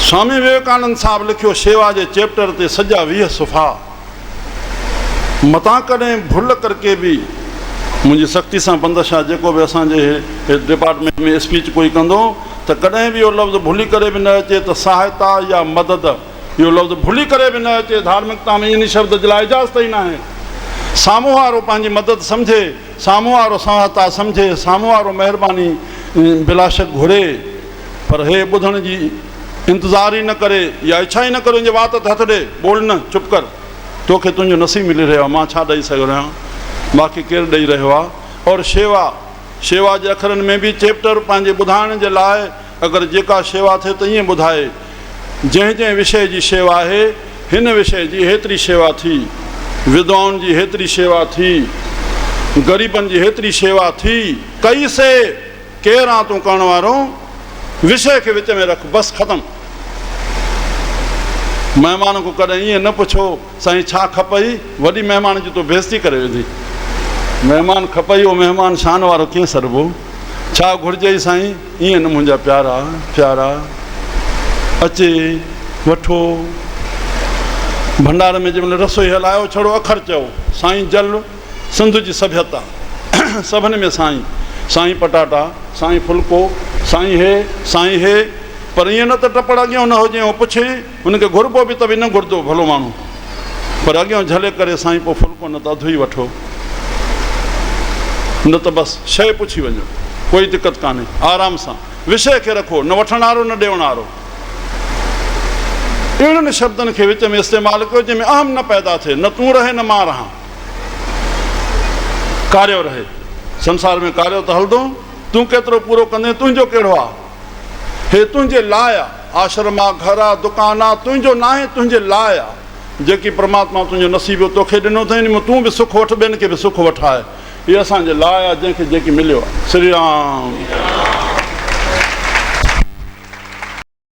स्वामी विवेकानंद साहब लिखियो शेवा जे चैप्टर ते सॼा 20 सुफ़ा। मतां कॾहिं भुल करके बि मुंहिंजी सख़्ती सां बंदिश आहे, जेको बि असांजे डिपार्टमेंट में स्पीच कोई कंदो त कॾहिं बि इहो लफ़्ज़ भुली करे बि न अचे त सहायता या मदद, इहो लफ़्ज़ भुली करे बि न अचे। धार्मिकता में इन शब्द जे लाइ इजाज़त ई न आहे। साम्हूं वारो पंहिंजी मदद सम्झे, साम्हूं वारो सहायता सम्झे, साम्हूं वारो महिरबानी बिलाशक घुरे, पर हे ॿुधण जी इंतज़ार ई न करे या इच्छा ई न करे, उनजे वात ते हथ ॾे, बोल न, चुप कर, तोखे तुंहिंजो नसीब मिली रहियो आहे, मां छा ॾेई सघंदो आहियां, बाक़ी केरु ॾेई रहियो आहे। और शेवा जे अखरनि में बि चैप्टर पंहिंजे ॿुधाइण जे लाइ, अगरि जेका शेवा थिए त ईअं ॿुधाए, जंहिं विषय जी शेवा आहे हिन विषय जी हेतिरी शेवा थी, विधवाउनि जी हेतिरी शेवा थी, ग़रीबनि जी हेतिरी शेवा थी, कई से केरु आहे तूं करण वारो, विषय खे विच में रख, बसि ख़तमु। महिमान को कॾहिं ईअं न पुछो साईं छा खपई, वॾी महिमान जी तो बेइज़ती करे विधी। महिमान खपई, उहो महिमान शान वारो कीअं सरबो, छा घुरिजई साईं, ईअं न मुंहिंजा प्यारा अचे वठो। भंडार में जंहिंमहिल रसोई हलायो, छड़ो अखर चओ साईं जल सिंध जी सभ्यता, सभिनी में साईं पटाटा, साईं फुल्को, साईं हे, पर ईअं न त टपड़ अॻियां न हुजे ऐं पुछे, हुनखे घुरबो बि त बि न घुरंदो भलो माण्हू, पर अॻियां झले करे साईं पोइ फुल्को न त अधु ई वठो, न त बसि शइ पुछी वञो, कोई दिक़त कान्हे, आराम सां विषय खे रखो, न वठण वारो न ॾियण वारो। अहिड़नि शब्दनि खे विच में इस्तेमालु कयो जंहिंमें अहम न पैदा थिए, न तूं रहे न मां रहां, कार्यो रहे। संसार में कार्यो त हलंदो, तूं केतिरो पूरो कंदे, तुंहिंजो कहिड़ो आहे, हे तुंहिंजे लाइ आहे, आश्रम आहे, घर आहे, दुकानु आहे, तुंहिंजो न आहे, तुंहिंजे लाइ आहे। जेकी परमात्मा तुंहिंजो नसीबु तोखे ॾिनो अथई, तूं बि सुख वठि, ॿियनि खे बि सुख वठाए, इहे असांजे लाइ आहे, जंहिंखे जेकी मिलियो आहे। श्री राम।